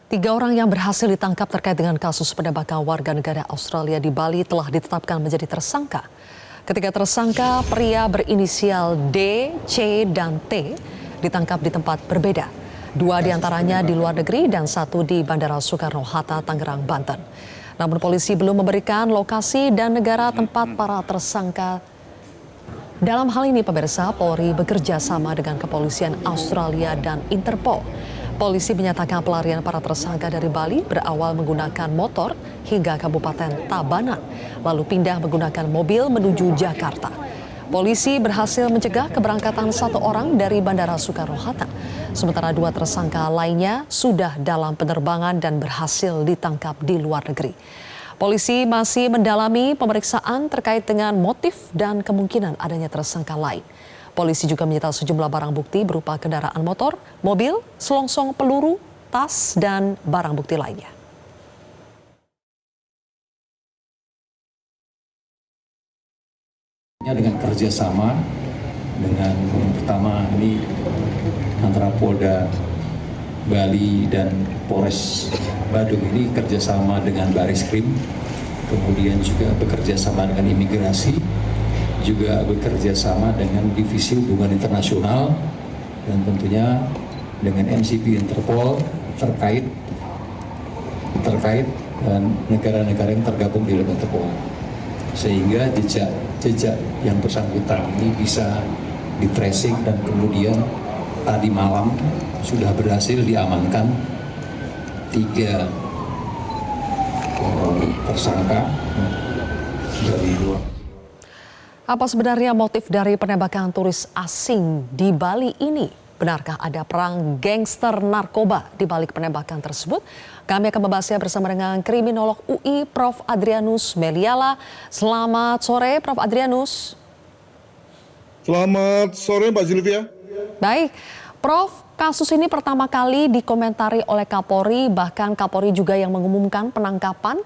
Tiga orang yang berhasil ditangkap terkait dengan kasus penembakan warga negara Australia di Bali telah ditetapkan menjadi tersangka. Ketiga tersangka pria berinisial D, C, dan T ditangkap di tempat berbeda. Dua diantaranya di luar negeri dan satu di Bandara Soekarno-Hatta, Tangerang, Banten. Namun polisi belum memberikan lokasi dan negara tempat para tersangka. Dalam hal ini pemirsa, Polri bekerja sama dengan kepolisian Australia dan Interpol. Polisi menyatakan pelarian para tersangka dari Bali berawal menggunakan motor hingga Kabupaten Tabanan, lalu pindah menggunakan mobil menuju Jakarta. Polisi berhasil mencegah keberangkatan satu orang dari Bandara Soekarno-Hatta, sementara dua tersangka lainnya sudah dalam penerbangan dan berhasil ditangkap di luar negeri. Polisi masih mendalami pemeriksaan terkait dengan motif dan kemungkinan adanya tersangka lain. Polisi juga menyita sejumlah barang bukti berupa kendaraan motor, mobil, selongsong peluru, tas, dan barang bukti lainnya. Dengan kerjasama dengan pertama ini antara Polda Bali dan Polres Badung ini kerjasama dengan Bariskrim, kemudian juga bekerja sama dengan imigrasi, juga bekerja sama dengan Divisi Hubungan Internasional dan tentunya dengan MCP Interpol terkait negara-negara yang tergabung di dalam Interpol, sehingga jejak yang bersangkutan ini bisa di tracing dan kemudian tadi malam sudah berhasil diamankan 3 tersangka dari luar. Apa sebenarnya motif dari penembakan turis asing di Bali ini? Benarkah ada perang gangster narkoba di balik penembakan tersebut? Kami akan membahasnya bersama dengan kriminolog UI Prof. Adrianus Meliala. Selamat sore Prof. Adrianus. Selamat sore Mbak Zilvia. Baik, Prof, kasus ini pertama kali dikomentari oleh Kapolri, bahkan Kapolri juga yang mengumumkan penangkapan.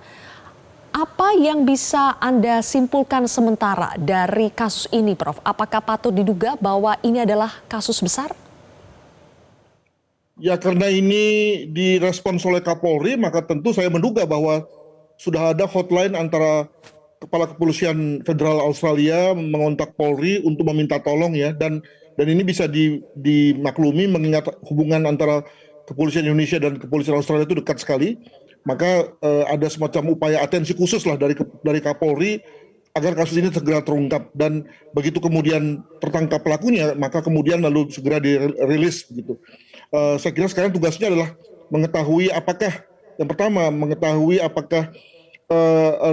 Apa yang bisa Anda simpulkan sementara dari kasus ini, Prof? Apakah patut diduga bahwa ini adalah kasus besar? Ya, karena ini direspons oleh Kapolri, maka tentu saya menduga bahwa sudah ada hotline antara Kepala Kepolisian Federal Australia mengontak Polri untuk meminta tolong ya, dan ini bisa dimaklumi mengingat hubungan antara Kepolisian Indonesia dan Kepolisian Australia itu dekat sekali. Maka ada semacam upaya atensi khusus lah dari Kapolri agar kasus ini segera terungkap, dan begitu kemudian tertangkap pelakunya maka kemudian lalu segera dirilis begitu. Saya kira sekarang tugasnya adalah mengetahui apakah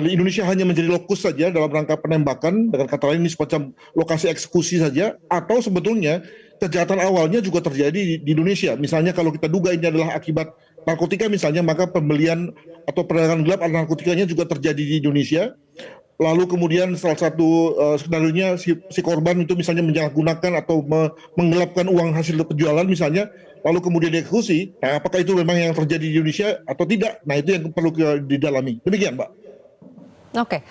Indonesia hanya menjadi lokus saja dalam rangka penembakan, dengan kata lain ini semacam lokasi eksekusi saja, atau sebetulnya kejahatan awalnya juga terjadi di Indonesia. Misalnya kalau kita duga ini adalah akibat narkotika misalnya, maka pembelian atau perdagangan gelap narkotikanya juga terjadi di Indonesia. Lalu kemudian salah satu skenarionya si korban itu misalnya menyalahgunakan atau menggelapkan uang hasil penjualan misalnya, lalu kemudian dieksekusi. Nah, apakah itu memang yang terjadi di Indonesia atau tidak? Nah, itu yang perlu didalami. Demikian, Mbak. Oke.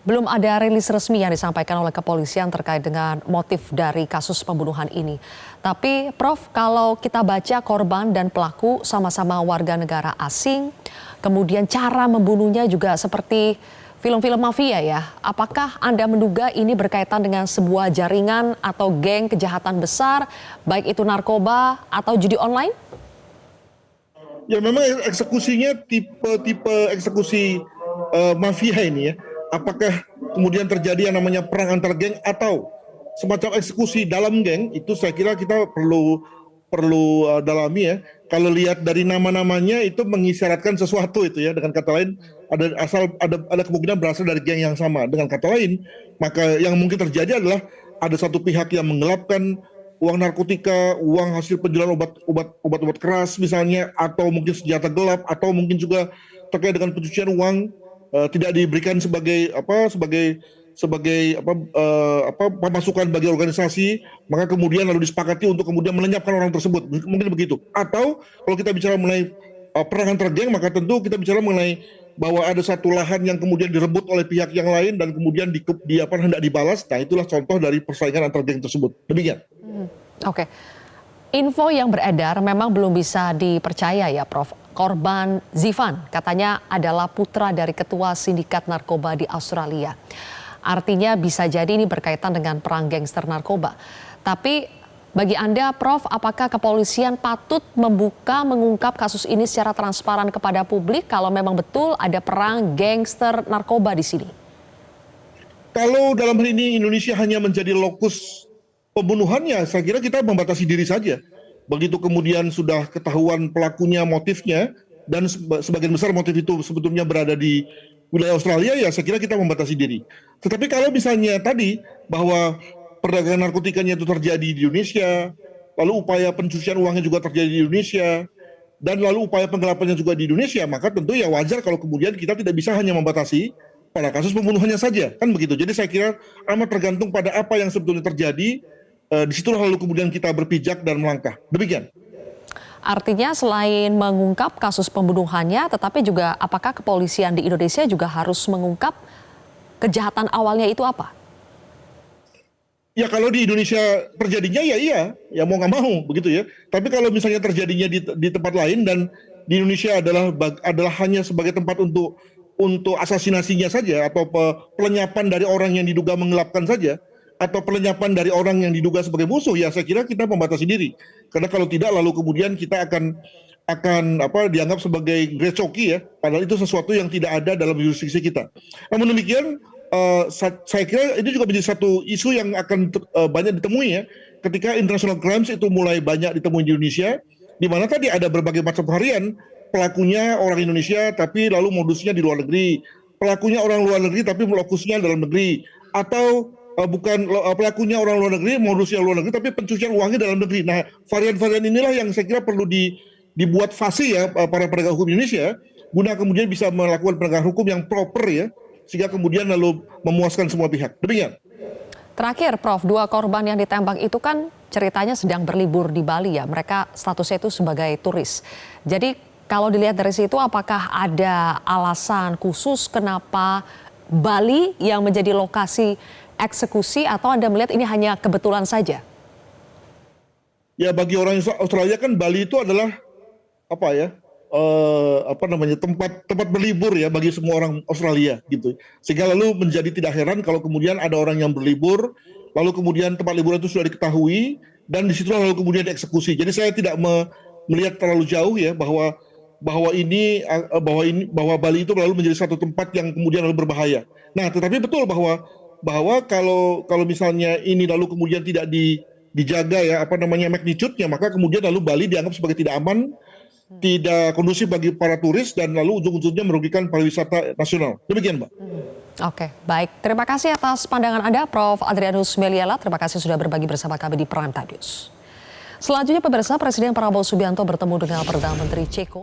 Belum ada rilis resmi yang disampaikan oleh kepolisian terkait dengan motif dari kasus pembunuhan ini. Tapi Prof, kalau kita baca korban dan pelaku sama-sama warga negara asing, kemudian cara membunuhnya juga seperti film-film mafia ya. Apakah Anda menduga ini berkaitan dengan sebuah jaringan atau geng kejahatan besar, baik itu narkoba atau judi online? Ya, memang eksekusinya tipe eksekusi mafia ini ya. Apakah kemudian terjadi yang namanya perang antar geng atau semacam eksekusi dalam geng, itu saya kira kita perlu dalami ya. Kalau lihat dari nama-namanya itu mengisyaratkan sesuatu itu ya. Dengan kata lain ada kemungkinan berasal dari geng yang sama. Dengan kata lain, maka yang mungkin terjadi adalah ada satu pihak yang menggelapkan uang narkotika, uang hasil penjualan obat-obat keras misalnya, atau mungkin senjata gelap, atau mungkin juga terkait dengan pencucian uang, tidak diberikan sebagai pemasukan bagi organisasi, maka kemudian lalu disepakati untuk kemudian melenyapkan orang tersebut, mungkin begitu. Atau kalau kita bicara mengenai perang antar geng, maka tentu kita bicara mengenai bahwa ada satu lahan yang kemudian direbut oleh pihak yang lain dan kemudian hendak dibalas. Nah, itulah contoh dari persaingan antar geng tersebut. Demikian. Oke. Info yang beredar memang belum bisa dipercaya ya, Prof. Korban Zivan katanya adalah putra dari ketua sindikat narkoba di Australia. Artinya bisa jadi ini berkaitan dengan perang gangster narkoba. Tapi bagi Anda, Prof, apakah kepolisian patut mengungkap kasus ini secara transparan kepada publik kalau memang betul ada perang gangster narkoba di sini? Kalau dalam hal ini Indonesia hanya menjadi lokus pembunuhannya, saya kira kita membatasi diri saja. Begitu kemudian sudah ketahuan pelakunya, motifnya, dan sebagian besar motif itu sebetulnya berada di wilayah Australia, ya saya kira kita membatasi diri. Tetapi kalau misalnya tadi bahwa perdagangan narkotikanya itu terjadi di Indonesia, lalu upaya pencucian uangnya juga terjadi di Indonesia, dan lalu upaya penggelapannya juga di Indonesia, maka tentu ya wajar kalau kemudian kita tidak bisa hanya membatasi pada kasus pembunuhannya saja, kan begitu. Jadi saya kira amat tergantung pada apa yang sebetulnya terjadi. Disitulah lalu kemudian kita berpijak dan melangkah. Demikian. Artinya selain mengungkap kasus pembunuhannya, tetapi juga apakah kepolisian di Indonesia juga harus mengungkap kejahatan awalnya itu apa? Ya kalau di Indonesia terjadinya ya iya, ya mau nggak mau begitu ya. Tapi kalau misalnya terjadinya di tempat lain dan di Indonesia adalah hanya sebagai tempat untuk asasinasinya saja atau pelenyapan dari orang yang diduga menggelapkan saja, atau pelenyapan dari orang yang diduga sebagai musuh, ya saya kira kita membatasi diri. Karena kalau tidak lalu kemudian kita akan dianggap sebagai grecoki ya, padahal itu sesuatu yang tidak ada dalam jurisdiksi kita. Namun demikian saya kira ini juga menjadi satu isu yang akan banyak ditemui ya, ketika international crimes itu mulai banyak ditemui di Indonesia, di mana tadi ada berbagai macam varian, pelakunya orang Indonesia tapi lalu modusnya di luar negeri, pelakunya orang luar negeri tapi lokusnya dalam negeri, atau pelakunya orang luar negeri, modusnya luar negeri, tapi pencucian uangnya dalam negeri. Nah, varian-varian inilah yang saya kira perlu dibuat fasih ya para penegak hukum Indonesia, guna kemudian bisa melakukan penegakan hukum yang proper ya, sehingga kemudian lalu memuaskan semua pihak. Demikian. Terakhir, Prof, 2 korban yang ditembak itu kan ceritanya sedang berlibur di Bali ya. Mereka statusnya itu sebagai turis. Jadi kalau dilihat dari situ, apakah ada alasan khusus kenapa Bali yang menjadi lokasi eksekusi, atau Anda melihat ini hanya kebetulan saja? Ya bagi orang Australia kan Bali itu adalah tempat berlibur ya bagi semua orang Australia gitu. Sehingga lalu menjadi tidak heran kalau kemudian ada orang yang berlibur, lalu kemudian tempat liburan itu sudah diketahui dan disitulah lalu kemudian dieksekusi. Jadi saya tidak melihat terlalu jauh ya bahwa Bali itu lalu menjadi satu tempat yang kemudian lalu berbahaya. Nah, tetapi betul bahwa kalau misalnya ini lalu kemudian tidak dijaga ya magnitude-nya, maka kemudian lalu Bali dianggap sebagai tidak aman, tidak kondusif bagi para turis, dan lalu ujung-ujungnya merugikan pariwisata nasional. Demikian, Mbak. Oke, baik. Terima kasih atas pandangan Anda, Prof. Adrianus Meliala. Terima kasih sudah berbagi bersama kami di Prime Time News. Selanjutnya, pemirsa, Presiden Prabowo Subianto bertemu dengan Perdana Menteri Ceko.